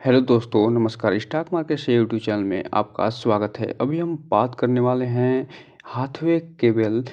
Hello दोस्तों, नमस्कार। Stock market से यूट्यूब चैनल में आपका स्वागत है। अभी हम बात करने वाले हैं Hathway cable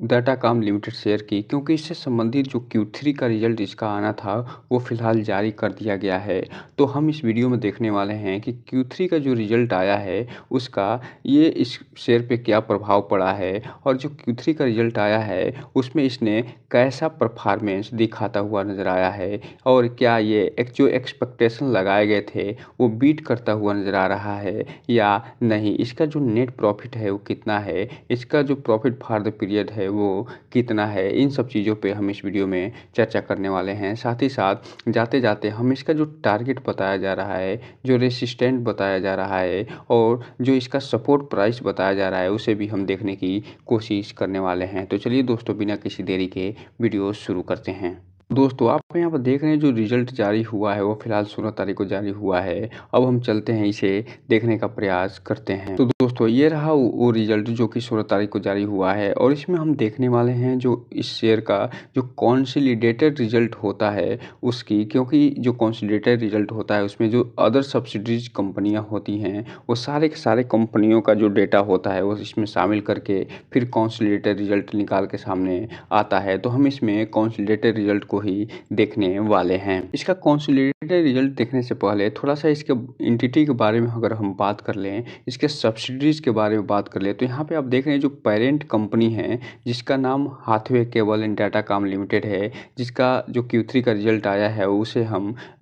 datacom limited share की, क्योंकि इससे संबंधित जो Q3 का रिजल्ट इसका आना था वो फ़िलहाल जारी कर दिया गया है। तो हम इस वीडियो में देखने वाले हैं कि Q3 का जो रिजल्ट आया है उसका ये इस शेयर पे क्या प्रभाव पड़ा है, और जो Q3 का रिजल्ट आया है उसमें इसने कैसा परफॉर्मेंस दिखाता हुआ नज़र आया है, और क्या ये जो एक्सपेक्टेशन लगाए गए थे वो बीट करता हुआ नज़र आ रहा है या नहीं। इसका जो नेट प्रॉफिट है वो कितना है, इसका जो प्रॉफिट फॉर द पीरियड है वो कितना है, इन सब चीज़ों पे हम इस वीडियो में चर्चा करने वाले हैं। साथ ही साथ जाते जाते हम इसका जो टारगेट बताया जा रहा है, जो रेसिस्टेंट बताया जा रहा है, और जो इसका सपोर्ट प्राइस बताया जा रहा है उसे भी हम देखने की कोशिश करने वाले हैं। तो चलिए दोस्तों, बिना किसी देरी के वीडियो शुरू करते हैं। दोस्तों, आप यहाँ पर देख रहे हैं जो रिज़ल्ट जारी हुआ है वो फ़िलहाल 16 तारीख को जारी हुआ है। अब हम चलते हैं, इसे देखने का प्रयास करते हैं। तो दोस्तों, ये रहा वो रिज़ल्ट जो कि 16 तारीख को जारी हुआ है, और इसमें हम देखने वाले हैं जो इस शेयर का जो कंसोलिडेटेड रिज़ल्ट होता है उसकी, क्योंकि जो कंसोलिडेटेड रिज़ल्ट होता है उसमें जो अदर सब्सिडीज़ कंपनियाँ होती हैं वो सारे के सारे कंपनियों का जो डेटा होता है वो इसमें शामिल करके फिर कंसोलिडेटेड रिज़ल्ट निकाल के सामने आता है। तो हम इसमें कंसोलिडेटेड रिज़ल्ट को ही देखने वाले हैं। इसका कंसोलिडेटेड रिजल्ट देखने से पहले थोड़ा सा इसके एंटिटी के बारे में अगर हम बात कर लें, इसके सब्सिडीज़ के बारे में बात कर लें, तो यहाँ पे आप देख रहे हैं जो पेरेंट कंपनी है जिसका नाम Hathway cable and datacom limited है, जिसका जो Q3 का रिजल्ट आया है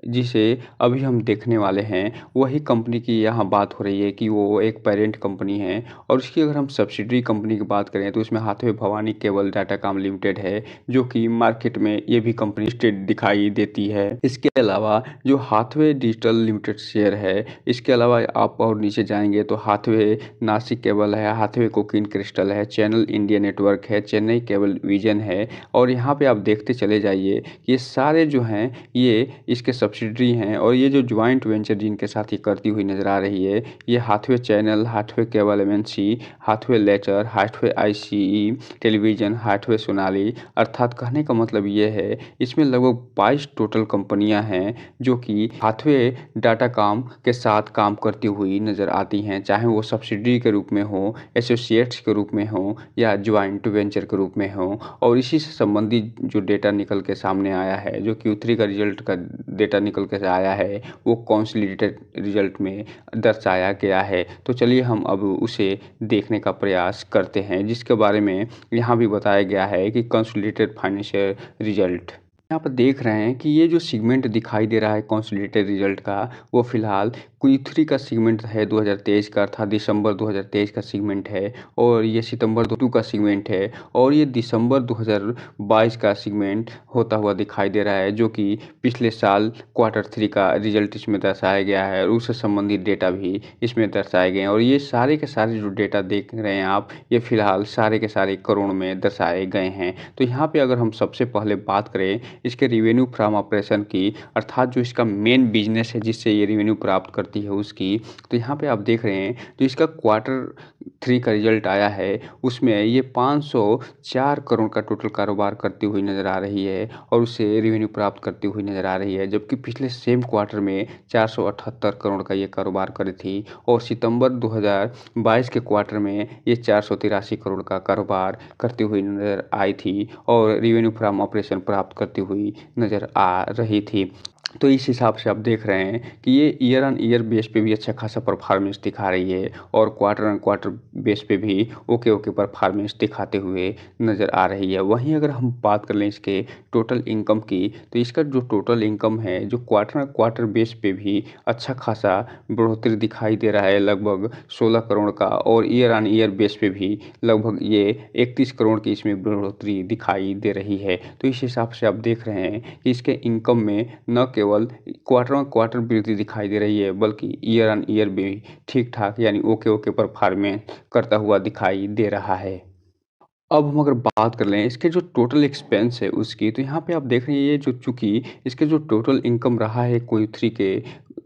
जिसे अभी हम देखने वाले हैं, वही कंपनी की यहाँ बात हो रही है कि वो एक पेरेंट कंपनी है। और उसकी अगर हम सब्सिडरी कंपनी की बात करें तो इसमें Hathway Bhawani cable datacom limited है, जो कि मार्केट में ये भी कंपनी लिस्टेड दिखाई देती है। इसके अलावा जो हाथवे डिजिटल लिमिटेड शेयर है, इसके अलावा आप और नीचे जाएंगे तो हाथवे नासिक केबल है, हाथवे कोकिन क्रिस्टल है, चैनल इंडिया नेटवर्क है, चेन्नई केबल विजन है, और यहाँ पे आप देखते चले जाइए कि ये सारे जो हैं ये इसके सब्सिडरी हैं, और ये जो ज्वाइंट वेंचर जिनके साथ ये करती हुई नज़र आ रही है, ये Hathway channel, Hathway cable MNC, Hathway letter, Hathway ICE television, Hathway Sonali, अर्थात कहने का मतलब ये है इसमें लगभग 22 टोटल कंपनियां हैं जो कि हाथवे डाटाकॉम के साथ काम करती हुई नज़र आती हैं, चाहे वो सब्सिडी के रूप में हो, एसोसिएट्स के रूप में हो, या ज्वाइंट वेंचर के रूप में हो। और इसी से संबंधित जो डेटा निकल के सामने आया है, जो Q3 का रिजल्ट का डेटा निकल के आया है, वो कंसोलिडेटेड रिजल्ट में दर्शाया गया है। तो चलिए हम अब उसे देखने का प्रयास करते हैं, जिसके बारे में यहाँ भी बताया गया है कि कंसोलिडेटेड फाइनेंशियल रिजल्ट। यहाँ पर देख रहे हैं कि ये जो सेगमेंट दिखाई दे रहा है कंसोलिडेटेड रिजल्ट का, वो फिलहाल Q3 का सेगमेंट है 2023 का, अर्थात दिसंबर 2023 का सेगमेंट है, और ये सितंबर 2 का सेगमेंट है, और ये दिसंबर 2022 का सेगमेंट होता हुआ दिखाई दे रहा है, जो कि पिछले साल Q3 का रिजल्ट इसमें दर्शाया गया है, और उससे संबंधित डेटा भी इसमें दर्शाए गए हैं। और ये सारे के सारे जो डेटा देख रहे हैं आप, ये फिलहाल सारे के सारे करोड़ में दर्शाए गए हैं। तो यहाँ पे अगर हम सबसे पहले बात करें इसके रिवेन्यू फ्रॉम ऑपरेशन की, अर्थात जो इसका मेन बिजनेस है जिससे ये रिवेन्यू प्राप्त करती है उसकी, तो यहाँ पे आप देख रहे हैं जो इसका Q3 का रिजल्ट आया है उसमें ये 504 करोड़ का टोटल कारोबार करती हुई नज़र आ रही है, और उससे रेवेन्यू प्राप्त करती हुई नज़र आ रही है, जबकि पिछले सेम क्वार्टर में 478 करोड़ का ये कारोबार करी थी, और सितंबर 2022 के क्वार्टर में ये 483 करोड़ का कारोबार करती हुई नज़र आई थी, और रेवेन्यू फ्रॉम ऑपरेशन प्राप्त करती हुई नज़र आ रही थी। तो इस हिसाब से आप देख रहे हैं कि ये ईयर ऑन ईयर बेस पे भी अच्छा खासा परफॉर्मेंस दिखा रही है, और क्वार्टर ऑन क्वार्टर बेस पे भी ओके परफॉर्मेंस दिखाते हुए नज़र आ रही है। वहीं अगर हम बात कर लें इसके टोटल इनकम की, तो इसका जो टोटल इनकम है जो क्वार्टर ऑन क्वार्टर बेस पे भी अच्छा खासा बढ़ोतरी दिखाई दे रहा है, लगभग 16 करोड़ का, और ईयर ऑन ईयर बेस पे भी लगभग ये 31 करोड़ की इसमें बढ़ोतरी दिखाई दे रही है। तो इस हिसाब से आप देख रहे हैं कि इसके इनकम में न केवल क्वार्टर ऑन क्वार्टर वृद्धि दिखाई दे रही है, बल्कि ईयर ऑन ईयर भी ठीक ठाक यानी ओके परफॉर्मेंस करता हुआ दिखाई दे रहा है। अब हम अगर बात कर लें इसके जो टोटल एक्सपेंस है उसकी, तो यहाँ पे आप देख रहे हैं ये जो चूँकि इसके जो टोटल इनकम रहा है Q3 के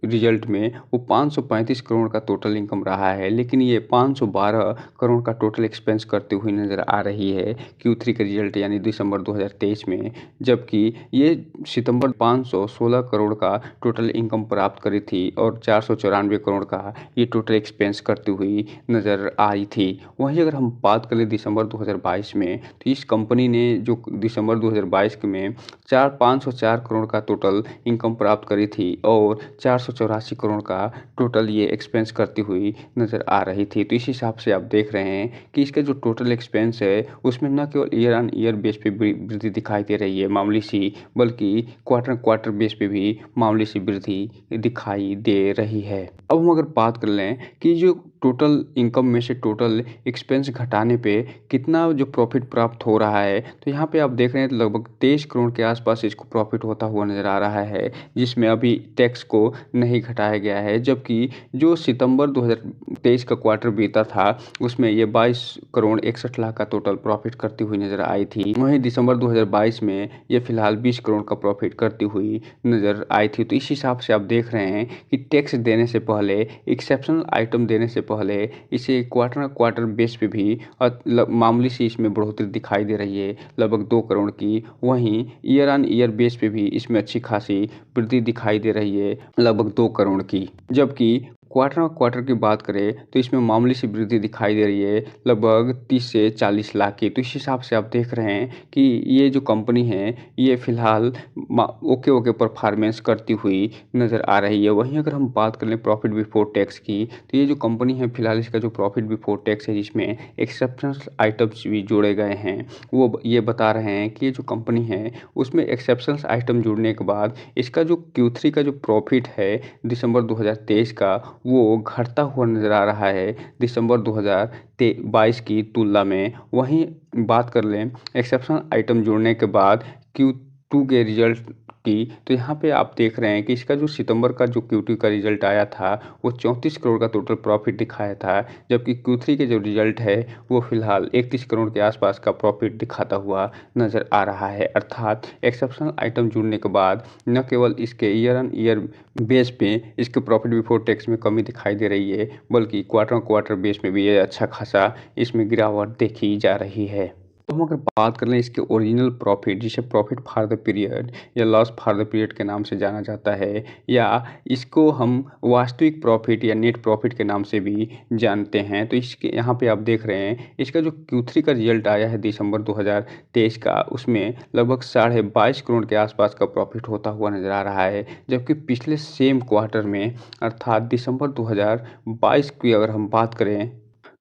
रिजल्ट में वो 535 करोड़ का टोटल इनकम रहा है, लेकिन ये 512 करोड़ का टोटल एक्सपेंस करती हुई नज़र आ रही है Q3 का रिजल्ट यानी दिसंबर 2023 में, जबकि ये सितंबर 516 करोड़ का टोटल इनकम प्राप्त करी थी और 494 करोड़ का ये टोटल एक्सपेंस करती हुई नज़र आई थी। वहीं अगर हम बात करें दिसंबर 2022 में, तो इस कंपनी ने जो दिसंबर 2022 में 504 करोड़ का टोटल इनकम प्राप्त करी थी और 484 करोड़ का टोटल ये एक्सपेंस करती हुई नज़र आ रही थी। तो इस हिसाब से आप देख रहे हैं कि इसका जो टोटल एक्सपेंस है उसमें न केवल ईयर ऑन ईयर बेस पे वृद्धि दिखाई दे रही है मामूली सी, बल्कि क्वार्टर बेस पे भी मामूली सी वृद्धि दिखाई दे रही है। अब हम अगर बात कर लें कि जो टोटल इनकम में से टोटल एक्सपेंस घटाने पे कितना जो प्रॉफिट प्राप्त हो रहा है, तो यहाँ पे आप देख रहे हैं तो लगभग 23 करोड़ के आसपास इसको प्रॉफिट होता हुआ नज़र आ रहा है, जिसमें अभी टैक्स को नहीं घटाया गया है। जबकि जो सितंबर 2023 का क्वार्टर बीता था उसमें ये 22 करोड़ 61 लाख का टोटल प्रॉफिट करती हुई नज़र आई थी। वहीं दिसंबर 2022 में ये फिलहाल 20 करोड़ का प्रॉफिट करती हुई नज़र आई थी। तो इस हिसाब से आप देख रहे हैं कि टैक्स देने से पहले, एक्सेप्शनल आइटम देने से पहले इसे क्वार्टर बेस पे भी मामूली सी इसमें बढ़ोतरी दिखाई दे रही है, लगभग 2 करोड़ की। वहीं ईयर ऑन ईयर बेस पे भी इसमें अच्छी खासी वृद्धि दिखाई दे रही है, लगभग 2 करोड़ की। जबकि क्वार्टर की बात करें तो इसमें मामूली सी वृद्धि दिखाई दे रही है, लगभग 30 से 40 लाख की। तो इस हिसाब से आप देख रहे हैं कि ये जो कंपनी है ये फिलहाल ओके परफॉर्मेंस करती हुई नज़र आ रही है। वहीं अगर हम बात कर लें प्रॉफिट बिफोर टैक्स की, तो ये जो कंपनी है फिलहाल इसका जो प्रॉफिट बिफोर टैक्स है जिसमें एक्सेप्शनल आइटम्स भी जोड़े गए हैं, वो ये बता रहे हैं कि ये जो कंपनी है उसमें एक्सेप्शनल आइटम जुड़ने के बाद इसका जो Q3 का जो प्रॉफिट है दिसंबर 2023 का, वो घटता हुआ नज़र आ रहा है दिसंबर 2022 की तुलना में। वहीं बात कर लें एक्सेप्शनल आइटम जोड़ने के बाद Q2 के रिजल्ट की, तो यहाँ पे आप देख रहे हैं कि इसका जो सितंबर का जो Q2 का रिजल्ट आया था वो 34 करोड़ का टोटल प्रॉफिट दिखाया था, जबकि Q3 के जो रिजल्ट है वो फिलहाल 31 करोड़ के आसपास का प्रॉफिट दिखाता हुआ नज़र आ रहा है। अर्थात एक्सेप्शनल आइटम जुड़ने के बाद न केवल इसके ईयर ऑन ईयर बेस पे इसके प्रॉफिट बिफोर टैक्स में कमी दिखाई दे रही है, बल्कि क्वार्टर बेस में भी ये अच्छा खासा इसमें गिरावट देखी जा रही है। तो हम अगर बात कर लें इसके ओरिजिनल प्रॉफिट, जिसे प्रॉफिट फॉर द पीरियड या लॉस फॉर द पीरियड के नाम से जाना जाता है, या इसको हम वास्तविक प्रॉफिट या नेट प्रॉफिट के नाम से भी जानते हैं। तो इसके यहाँ पे आप देख रहे हैं इसका जो Q3 का रिजल्ट आया है दिसंबर 2023 का, उसमें लगभग 22.5 करोड़ के आसपास का प्रॉफिट होता हुआ नज़र आ रहा है। जबकि पिछले सेम क्वार्टर में अर्थात दिसंबर 2022 की अगर हम बात करें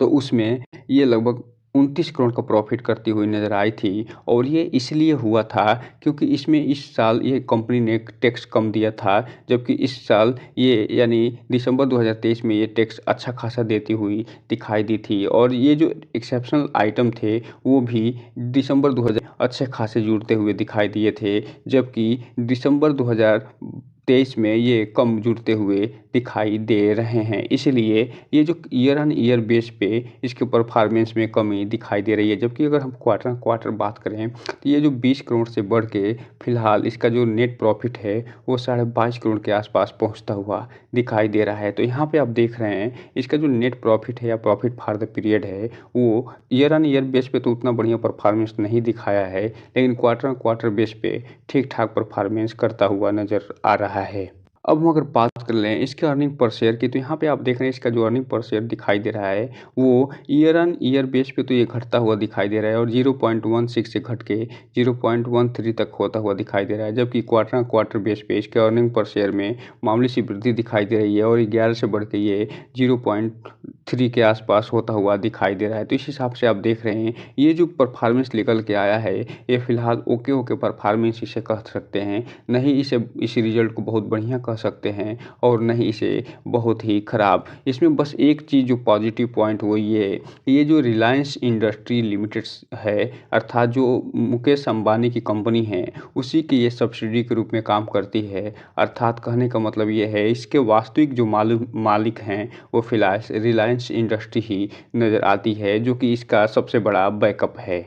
तो उसमें ये लगभग 29 करोड़ का प्रॉफिट करती हुई नज़र आई थी। और ये इसलिए हुआ था क्योंकि इसमें इस साल ये कंपनी ने टैक्स कम दिया था, जबकि इस साल ये यानी दिसंबर 2023 में ये टैक्स अच्छा खासा देती हुई दिखाई दी थी। और ये जो एक्सेप्शनल आइटम थे वो भी दिसंबर 2000 अच्छे खासे जुड़ते हुए दिखाई दिए थे, जबकि दिसंबर 2023 में ये कम जुड़ते हुए दिखाई दे रहे हैं। इसलिए ये जो ईयर ऑन ईयर बेस पे इसके परफॉर्मेंस में कमी दिखाई दे रही है। जबकि अगर हम क्वार्टर बात करें तो ये जो 20 करोड़ से बढ़ के फिलहाल इसका जो नेट प्रॉफिट है वो 22.5 करोड़ के आसपास पहुंचता हुआ दिखाई दे रहा है। तो यहाँ पे आप देख रहे हैं इसका जो नेट प्रॉफिट है या प्रॉफिट फॉर द पीरियड है वो ईयर ऑन ईयर बेस पे तो उतना बढ़िया परफॉर्मेंस नहीं दिखाया है, लेकिन क्वार्टर बेस पे ठीक ठाक परफॉर्मेंस करता हुआ नज़र आ रहा है। अब हम अगर बात कर लें इसके अर्निंग पर शेयर की, तो यहाँ पे आप देख रहे हैं इसका जो अर्निंग पर शेयर दिखाई दे रहा है वो ईयर ऑन ईयर बेस पे तो ये घटता हुआ दिखाई दे रहा है और 0.16 से घट के 0.13 तक होता हुआ दिखाई दे रहा है। जबकि क्वार्टर बेस पे इसके अर्निंग पर शेयर में मामूली सी वृद्धि दिखाई दे रही है और 11 से बढ़ के ये 0.3 के आसपास होता हुआ दिखाई दे रहा है। तो इस हिसाब से आप देख रहे हैं ये जो परफॉर्मेंस निकल के आया है ये फिलहाल ओके परफॉर्मेंस इसे कह सकते हैं, नहीं इसे इस रिजल्ट को बहुत बढ़िया कह सकते हैं और नहीं इसे बहुत ही ख़राब। इसमें बस एक चीज़ जो पॉजिटिव पॉइंट वो ये जो रिलायंस इंडस्ट्री लिमिटेड है, अर्थात जो मुकेश अंबानी की कंपनी है उसी की ये सब्सिडी के रूप में काम करती है। अर्थात कहने का मतलब ये है इसके वास्तविक जो मालिक हैं वो फिलहाल रिलायंस इंडस्ट्री ही नज़र आती है, जो कि इसका सबसे बड़ा बैकअप है।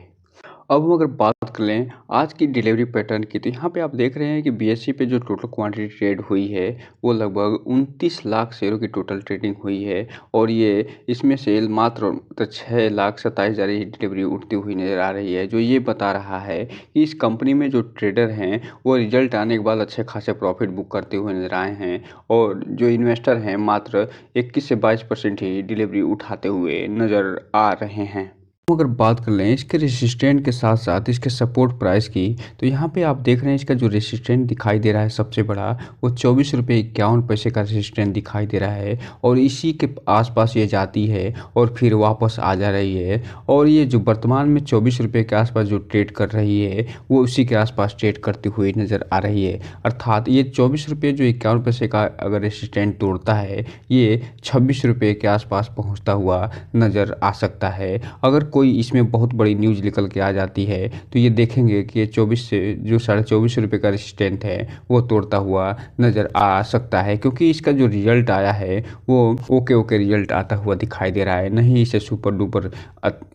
अब हम अगर बात कर लें आज की डिलीवरी पैटर्न की, तो यहाँ पे आप देख रहे हैं कि बीएसई पे जो टोटल क्वांटिटी ट्रेड हुई है, वो लगभग 29 लाख शेयरों की टोटल ट्रेडिंग हुई है और ये इसमें से मात्र 6,27,000 ही डिलीवरी उठती हुई नज़र आ रही है, जो ये बता रहा है कि इस कंपनी में जो ट्रेडर हैं, वो रिजल्ट आने के बाद अच्छे खासे प्रॉफिट बुक करते हुए नज़र आए हैं और जो इन्वेस्टर हैं मात्र 21 से 22% ही डिलीवरी उठाते हुए नज़र आ रहे हैं। हम अगर बात कर लें इसके रेसिस्टेंट के साथ साथ इसके सपोर्ट प्राइस की, तो यहाँ पे आप देख रहे हैं इसका जो रेसिस्टेंट दिखाई दे रहा है सबसे बड़ा, वो 24 रुपये 51 पैसे का रेसिस्टेंट दिखाई दे रहा है और इसी के आसपास ये जाती है और फिर वापस आ जा रही है और ये जो वर्तमान में 24 रुपये के आसपास जो ट्रेड कर रही है, वो उसी के आसपास ट्रेड करती हुई नज़र आ रही है। अर्थात ये 24 रुपये जो 51 पैसे का अगर रेसिस्टेंट तोड़ता है, ये 26 रुपये के आसपास पहुँचता हुआ नज़र आ सकता है। अगर कोई इसमें बहुत बड़ी न्यूज़ निकल के आ जाती है, तो ये देखेंगे कि ये 24 से जो 24.5 रुपये का रेसिस्टेंट है, वो तोड़ता हुआ नज़र आ सकता है, क्योंकि इसका जो रिजल्ट आया है वो ओके रिजल्ट आता हुआ दिखाई दे रहा है। नहीं इसे सुपर डुपर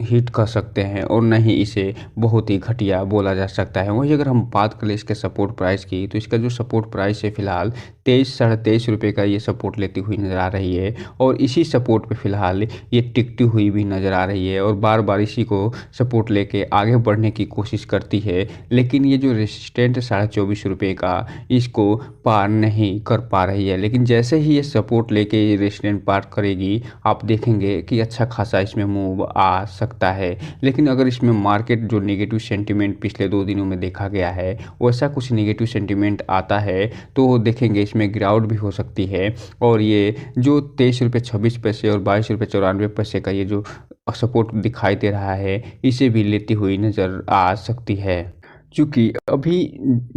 हिट कर सकते हैं और नहीं इसे बहुत ही घटिया बोला जा सकता है। वहीं अगर हम बात करें इसके सपोर्ट प्राइस की, तो इसका जो सपोर्ट प्राइस है फिलहाल 23-23.5 रुपये का ये सपोर्ट लेती हुई नज़र आ रही है और इसी सपोर्ट पे फिलहाल ये टिकती हुई भी नज़र आ रही है और बार बार इसी को सपोर्ट लेके आगे बढ़ने की कोशिश करती है। लेकिन ये जो रेसिस्टेंट है 24.5 रुपये का, इसको पार नहीं कर पा रही है। लेकिन जैसे ही ये सपोर्ट लेके ये रेसिस्टेंट पार करेगी, आप देखेंगे कि अच्छा खासा इसमें मूव आ सकता है। लेकिन अगर इसमें मार्केट जो नेगेटिव सेंटिमेंट पिछले 2 दिनों में देखा गया है, वैसा कुछ नेगेटिव सेंटिमेंट आता है, तो देखेंगे इसमें गिरावट भी हो सकती है और ये जो 23 रुपये 26 पैसे और 22 रुपये 94 पैसे का ये जो सपोर्ट दिखाई दे रहा है, इसे भी लेती हुई नज़र आ सकती है। चूँकि अभी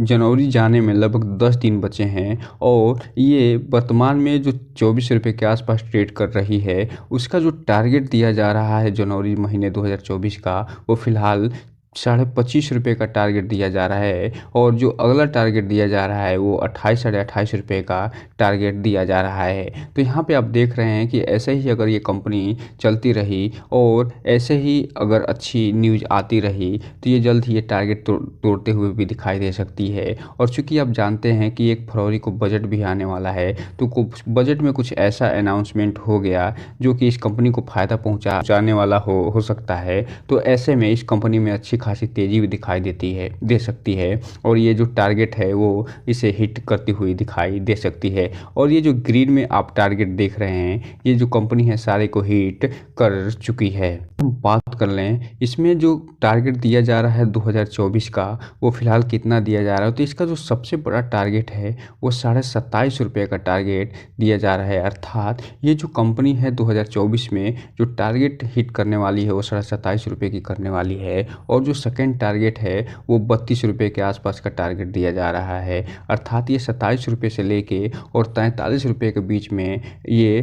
जनवरी जाने में लगभग 10 दिन बचे हैं और ये वर्तमान में जो 24 रुपये के आसपास ट्रेड कर रही है, उसका जो टारगेट दिया जा रहा है जनवरी महीने 2024 का, वो फ़िलहाल 25.5 रुपये का टारगेट दिया जा रहा है और जो अगला टारगेट दिया जा रहा है वो 28-28.5 रुपये का टारगेट दिया जा रहा है। तो यहाँ पे आप देख रहे हैं कि ऐसे ही अगर ये कंपनी चलती रही और ऐसे ही अगर अच्छी न्यूज़ आती रही, तो ये जल्द ही ये टारगेट तोड़ते हुए भी दिखाई दे सकती है। और चूँकि आप जानते हैं कि 1 फरवरी को बजट भी आने वाला है, तो कुछ बजट में कुछ ऐसा अनाउंसमेंट हो गया जो कि इस कंपनी को फ़ायदा पहुँचाने वाला हो सकता है। तो ऐसे में इस कंपनी में अच्छी खासी तेज़ी भी दिखाई दे सकती है और ये जो टारगेट है वो इसे हिट करती हुई दिखाई दे सकती है। और ये जो ग्रीन में आप टारगेट देख रहे हैं, ये जो कंपनी है सारे को हिट कर चुकी है। हम बात कर लें इसमें जो टारगेट दिया जा रहा है 2024 का, वो फिलहाल कितना दिया जा रहा है, तो इसका जो सबसे बड़ा टारगेट है वो 27.5 रुपये का टारगेट दिया जा रहा है। अर्थात ये जो कंपनी है 2024 में जो टारगेट हिट करने वाली है वो 27.5 रुपये की करने वाली है और जो सेकंड टारगेट है वो 32 रुपये के आसपास का टारगेट दिया जा रहा है। अर्थात ये 27 रुपये से लेके और 43 रुपये के बीच में ये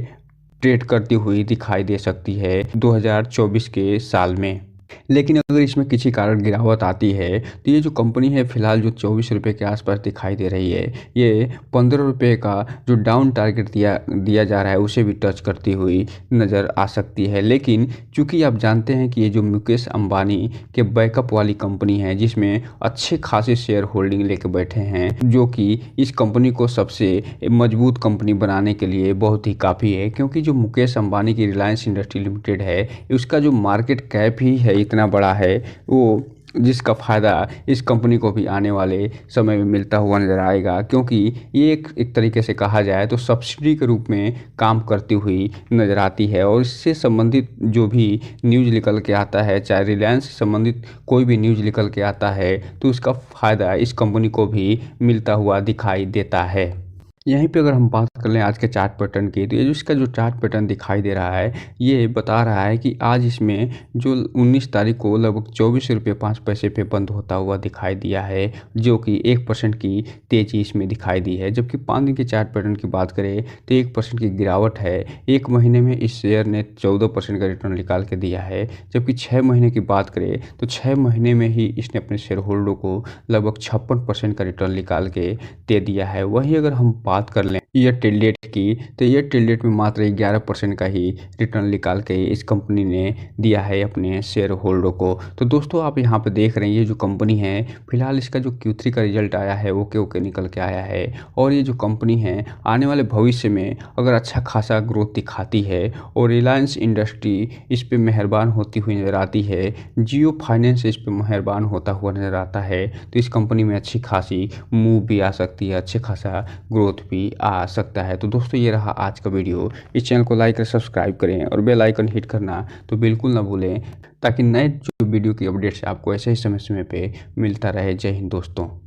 ट्रेड करती हुई दिखाई दे सकती है 2024 के साल में। लेकिन अगर इसमें किसी कारण गिरावट आती है, तो ये जो कंपनी है फिलहाल जो 24 रुपये के आसपास दिखाई दे रही है, ये 15 रुपये का जो डाउन टारगेट दिया जा रहा है उसे भी टच करती हुई नज़र आ सकती है। लेकिन चूंकि आप जानते हैं कि ये जो मुकेश अंबानी के बैकअप वाली कंपनी है, जिसमें अच्छे खासे शेयर होल्डिंग लेके बैठे हैं, जो कि इस कंपनी को सबसे मजबूत कंपनी बनाने के लिए बहुत ही काफ़ी है, क्योंकि जो मुकेश अंबानी की रिलायंस इंडस्ट्री लिमिटेड है, उसका जो मार्केट कैप ही है इतना बड़ा है, वो जिसका फ़ायदा इस कंपनी को भी आने वाले समय में मिलता हुआ नज़र आएगा, क्योंकि ये एक तरीके से कहा जाए तो सब्सिडी के रूप में काम करती हुई नज़र आती है। और इससे संबंधित जो भी न्यूज़ निकल के आता है, चाहे रिलायंस से संबंधित कोई भी न्यूज़ निकल के आता है, तो उसका फ़ायदा इस कंपनी को भी मिलता हुआ दिखाई देता है। यहीं पे अगर हम बात कर लें आज के चार्ट पैटर्न की, तो ये जो इसका जो चार्ट पैटर्न दिखाई दे रहा है, ये बता रहा है कि आज इसमें जो 19 तारीख को लगभग 24 रुपये 5 पैसे पे बंद होता हुआ दिखाई दिया है, जो कि 1% की तेज़ी इसमें दिखाई दी है। जबकि 5 दिन के चार्ट पैटर्न की बात करें तो 1% की गिरावट है। 1 महीने में इस शेयर ने 14% का रिटर्न निकाल के दिया है। जबकि 6 महीने की बात करें तो 6 महीने में ही इसने अपने शेयर होल्डर को लगभग 56% का रिटर्न निकाल के दे दिया है। वहीं अगर हम बात कर लें ईयर टिल डेट की, तो ईयर टिल डेट में मात्र 11% का ही रिटर्न निकाल के इस कंपनी ने दिया है अपने शेयर होल्डर को। तो दोस्तों आप यहाँ पे देख रहे हैं ये जो कंपनी है, फिलहाल इसका जो Q3 का रिजल्ट आया है ओके ओके निकल के आया है। और ये जो कंपनी है आने वाले भविष्य में अगर अच्छा खासा ग्रोथ दिखाती है और रिलायंस इंडस्ट्री इस पे मेहरबान होती हुई नज़र आती है, जियो फाइनेंस इस पे मेहरबान होता हुआ नज़र आता है, तो इस कंपनी में अच्छी खासी मूव भी आ सकती है, अच्छे खासा ग्रोथ भी आ सकता है। तो दोस्तों ये रहा आज का वीडियो। इस चैनल को लाइक और सब्सक्राइब करें और बेल आइकन हिट करना तो बिल्कुल ना भूलें, ताकि नए जो वीडियो की अपडेट्स आपको ऐसे ही समय समय पे मिलता रहे। जय हिंद दोस्तों।